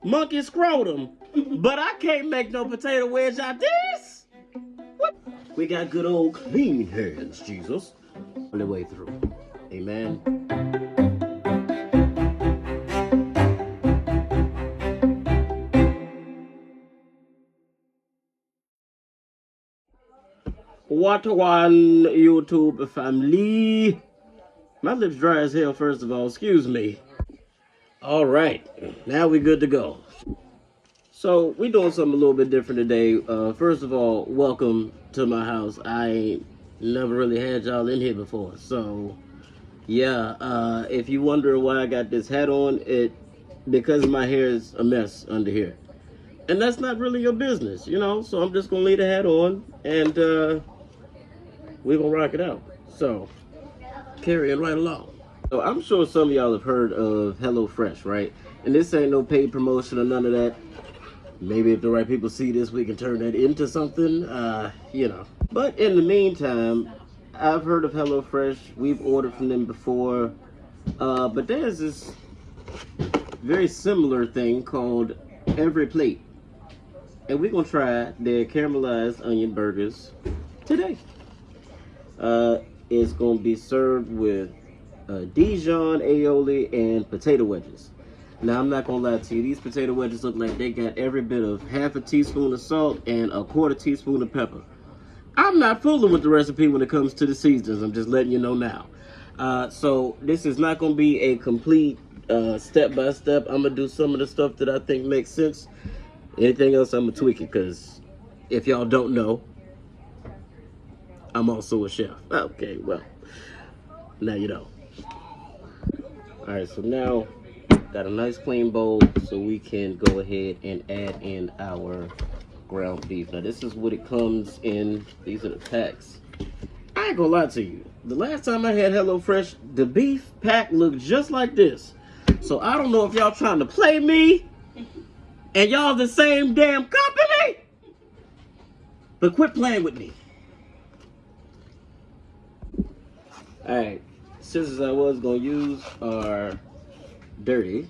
monkey scrotum. But I can't make no potato wedge out this. What? We got good old clean hands, Jesus. On the way through. Amen. What one YouTube family? My lips dry as hell, first of all. Excuse me. All right. Now we good to go. So we doing something a little bit different today. First of all, welcome to my house. I ain't never really had y'all in here before. So yeah, if you wonder why I got this hat on, because my hair is a mess under here. And that's not really your business, you know? So I'm just gonna leave the hat on and we're gonna rock it out. So carrying right along. So I'm sure some of y'all have heard of HelloFresh, right? And this ain't no paid promotion or none of that. Maybe if the right people see this, we can turn that into something, you know. But in the meantime, I've heard of HelloFresh. We've ordered from them before. But there's this very similar thing called EveryPlate. And we're going to try their caramelized onion burgers today. It's going to be served with Dijon, aioli, and potato wedges. Now, I'm not going to lie to you. These potato wedges look like they got every bit of half a teaspoon of salt and a quarter teaspoon of pepper. I'm not fooling with the recipe when it comes to the seasonings. I'm just letting you know now. So this is not going to be a complete step-by-step. I'm going to do some of the stuff that I think makes sense. Anything else, I'm going to tweak it, because if y'all don't know, I'm also a chef. Okay, well, now you know. All right, so now got a nice clean bowl so we can go ahead and add in our ground beef. Now this is what it comes in. These are the packs. I ain't gonna lie to you. The last time I had HelloFresh, the beef pack looked just like this. So I don't know if y'all trying to play me and y'all the same damn company, but quit playing with me. All right, scissors I was gonna use are dirty.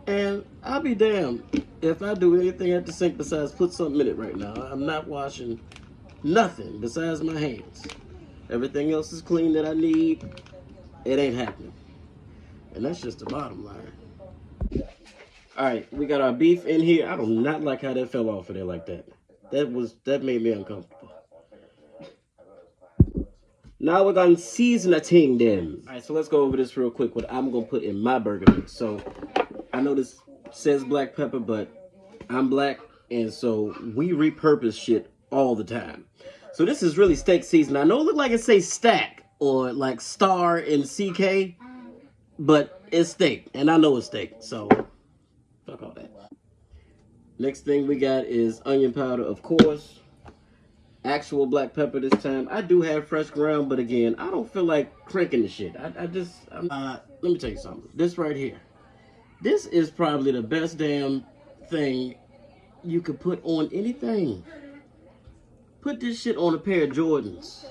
And I'll be damned if I do anything at the sink besides put something in it right now. I'm not washing nothing besides my hands. Everything else is clean that I need. It ain't happening. And that's just the bottom line. All right, we got our beef in here. I do not like how that fell off of there like that. That made me uncomfortable. Now we're gonna season a ting them. All right, so let's go over this real quick. What I'm gonna put in my burger mix. So I know this says black pepper, but I'm black, and so we repurpose shit all the time. So this is really steak seasoning. I know it look like it says stack or like star and CK, but it's steak, and I know it's steak, so fuck all that. Next thing we got is onion powder, of course. Actual black pepper this time. I do have fresh ground, but again, I don't feel like cranking the shit. Let me tell you something. This right here. This is probably the best damn thing you could put on anything. Put this shit on a pair of Jordans.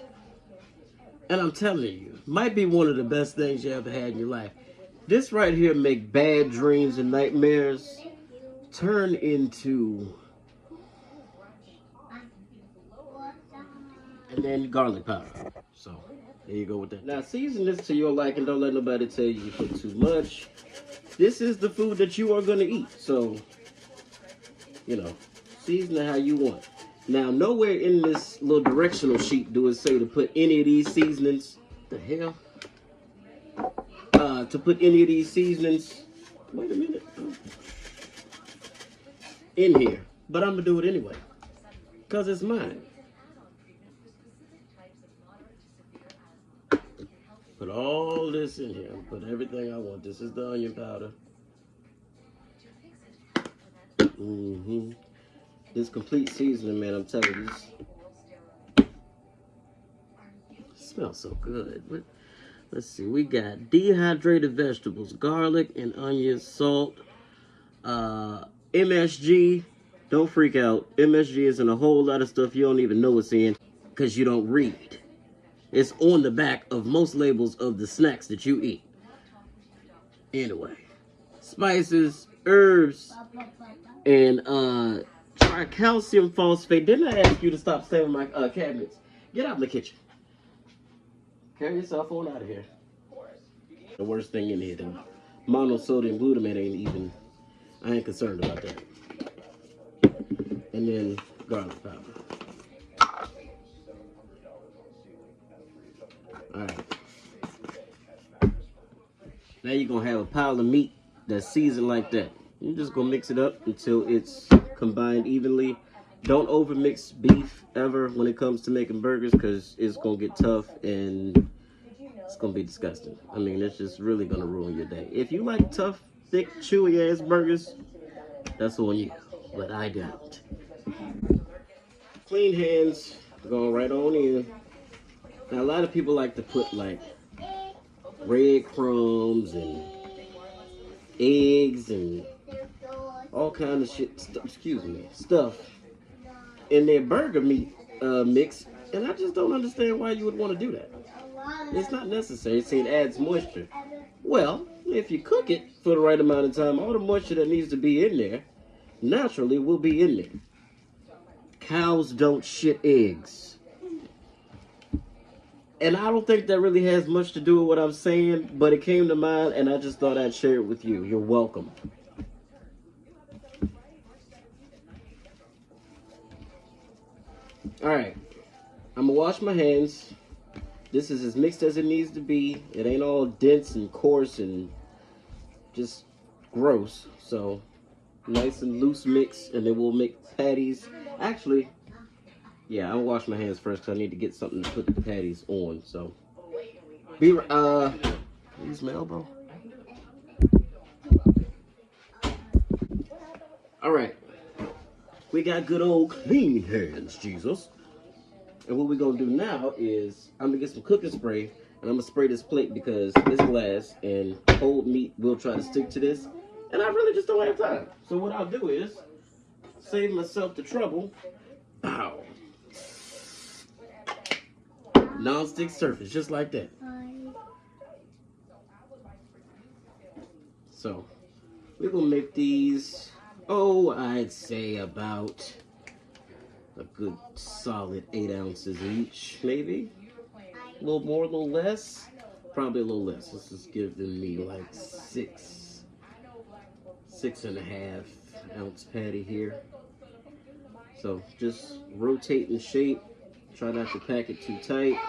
And I'm telling you, might be one of the best things you ever had in your life. This right here make bad dreams and nightmares turn into... And then garlic powder. So, there you go with that. Now, season this to your liking. Don't let nobody tell you put too much. This is the food that you are going to eat. So, you know, season it how you want. Now, nowhere in this little directional sheet do it say to put any of these seasonings. The hell? To put any of these seasonings. Wait a minute. In here. But I'm going to do it anyway. Because it's mine. Put all this in here. Put everything I want. This is the onion powder. This complete seasoning, man, I'm telling you, this smells so good. Let's see, we got dehydrated vegetables, garlic and onion, salt, MSG. Don't freak out. MSG is in a whole lot of stuff you don't even know it's in because you don't read. It's on the back of most labels of the snacks that you eat. Anyway, spices, herbs and try calcium phosphate. Didn't I ask you to stop staying with my cabinets? Get out of the kitchen. Carry your cell phone out of here. The worst thing in here, though. Monosodium glutamate ain't even. I ain't concerned about that. And then garlic powder. Alright. Now you're gonna have a pile of meat that's seasoned like that. You're just gonna mix it up until it's combined evenly. Don't overmix beef ever when it comes to making burgers, because it's gonna get tough and it's gonna be disgusting. I mean, it's just really gonna ruin your day. If you like tough, thick, chewy ass burgers, that's on you. But I don't. Clean hands, going right on in. Now a lot of people like to put like breadcrumbs and eggs and all kind of shit. Stuff in their burger meat mix, and I just don't understand why you would want to do that. It's not necessary. See, it adds moisture. Well, if you cook it for the right amount of time, all the moisture that needs to be in there naturally will be in there. Cows don't shit eggs. And I don't think that really has much to do with what I'm saying, but it came to mind and I just thought I'd share it with you. You're welcome. Alright, I'm gonna wash my hands. This is as mixed as it needs to be. It ain't all dense and coarse and just gross. So, nice and loose mix, and then we'll make patties. Actually, yeah, I'll wash my hands first because I need to get something to put the patties on. So, use my elbow. All right, we got good old clean hands, Jesus. And what we're gonna do now is I'm gonna get some cooking spray and I'm gonna spray this plate because it's glass and cold meat will try to stick to this. And I really just don't have time. So what I'll do is save myself the trouble. Bow. Non-stick surface, just like that. So we're gonna make these, I'd say about a good solid 8 ounces each, maybe. A little more, a little less. Probably a little less. This is giving me like 6.5 ounce patty here. So just rotate and shape. Try not to pack it too tight.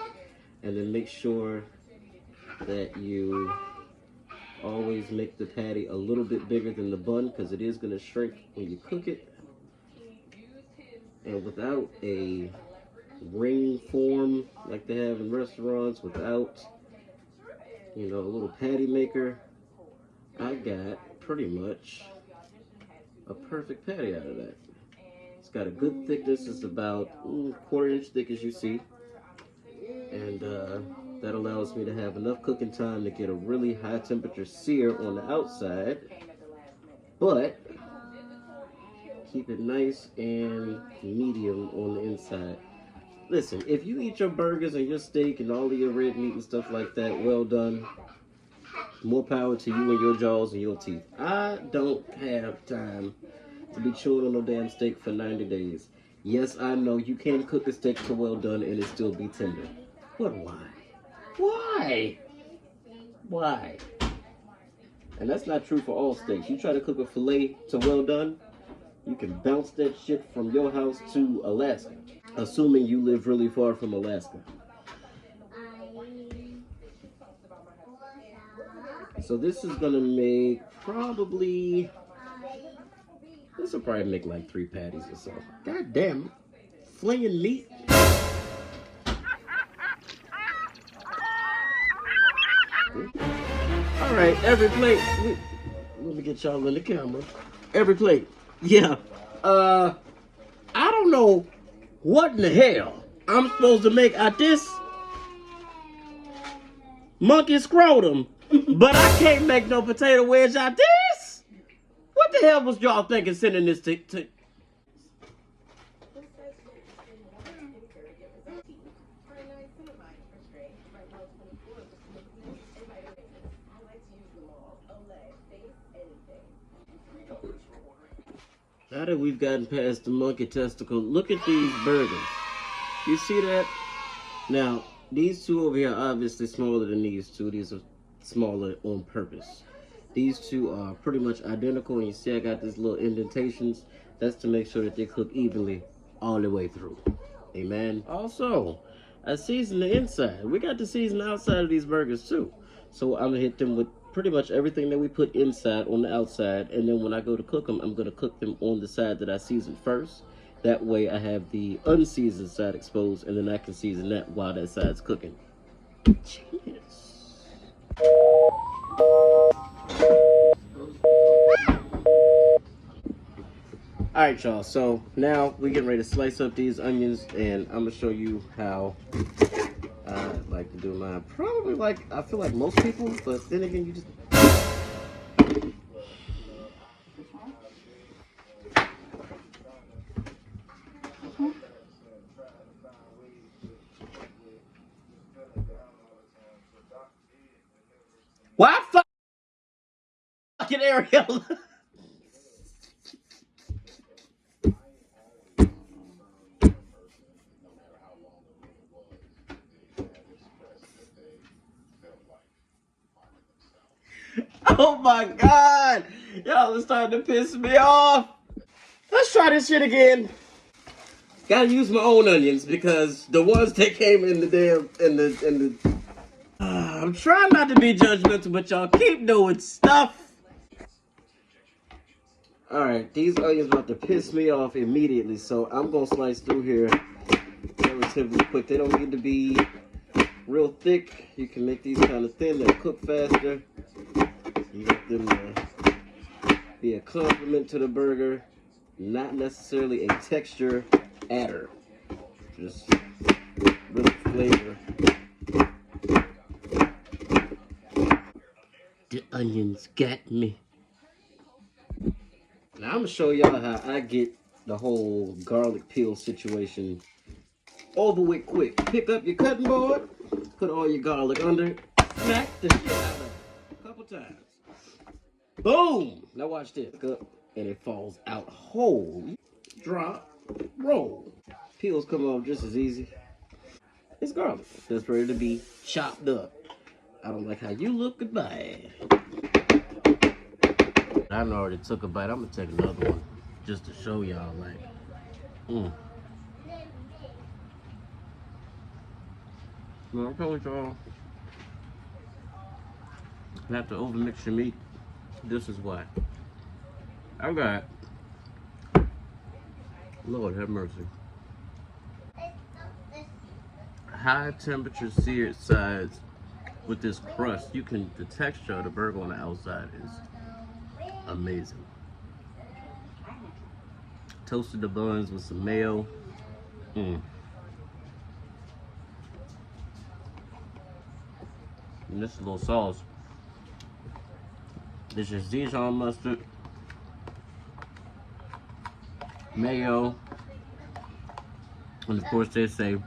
And then make sure that you always make the patty a little bit bigger than the bun, because it is going to shrink when you cook it. And without a ring form like they have in restaurants, without, a little patty maker, I got pretty much a perfect patty out of that. It's got a good thickness. It's about 1/4 inch thick, as you see. And that allows me to have enough cooking time to get a really high temperature sear on the outside, but keep it nice and medium on the inside. Listen, if you eat your burgers and your steak and all of your red meat and stuff like that well done, more power to you and your jaws and your teeth. I don't have time to be chewing on no damn steak for 90 days. Yes, I know you can cook a steak to well done and it still be tender. But why? Why? Why? And that's not true for all steaks. You try to cook a filet to well done, you can bounce that shit from your house to Alaska, assuming you live really far from Alaska. So this is gonna make this will probably make like 3 patties or so. God damn, flinging meat. All right, every plate. Let me get y'all in the camera. Every plate. Yeah. I don't know what in the hell I'm supposed to make out this monkey scrotum, but I can't make no potato wedge out this. What the hell was y'all thinking sending this to? Now that we've gotten past the monkey testicle, look at these burgers. You see that? Now, these two over here are obviously smaller than these two. These are smaller on purpose. These two are pretty much identical, and you see I got these little indentations. That's to make sure that they cook evenly all the way through. Amen. Also, I seasoned the inside. We got to season the outside of these burgers too. So I'm gonna hit them with pretty much everything that we put inside on the outside, and then when I go to cook them, I'm gonna cook them on the side that I seasoned first. That way I have the unseasoned side exposed, and then I can season that while that side's cooking. Cheers. All right, y'all. So now we're getting ready to slice up these onions, and I'm gonna show you how I like to do mine. Probably like I feel like most people, but then again, you just. Why fucking Ariel? Oh my god! Y'all are starting to piss me off. Let's try this shit again. Gotta use my own onions because the ones that came in the damn in the. I'm trying not to be judgmental, but y'all keep doing stuff. All right, these onions about to piss me off immediately, so I'm gonna slice through here relatively quick. They don't need to be real thick. You can make these kind of thin. They'll cook faster. You want them to be a complement to the burger, not necessarily a texture adder. Just really flavor. The onions got me. Now I'm gonna show y'all how I get the whole garlic peel situation over with quick. Pick up your cutting board, put all your garlic under it, smack the shit out of it a couple times. Boom! Now watch this. Pick up and it falls out whole. Drop, roll. Peels come off just as easy. It's garlic. It's ready to be chopped up. I don't like how you look. Goodbye. I already took a bite. I'm gonna take another one just to show y'all. Like, I'm telling y'all, you have to overmix your meat. This is why. I got, Lord have mercy, high temperature seared sides with this crust. The texture of the burger on the outside is amazing. Toasted the buns with some mayo. And this is a little sauce. This is Dijon mustard, mayo, and of course they say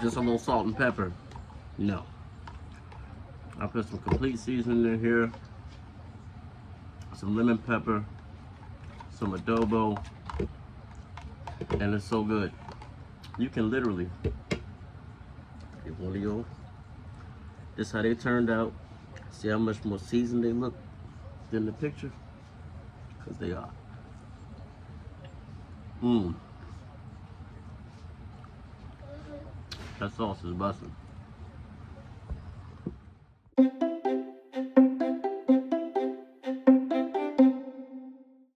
just a little salt and pepper. No. I put some complete seasoning in here, some lemon pepper, some adobo, and it's so good. You can literally get one of your. This is how they turned out. See how much more seasoned they look than the picture? Because they are. That sauce is busting.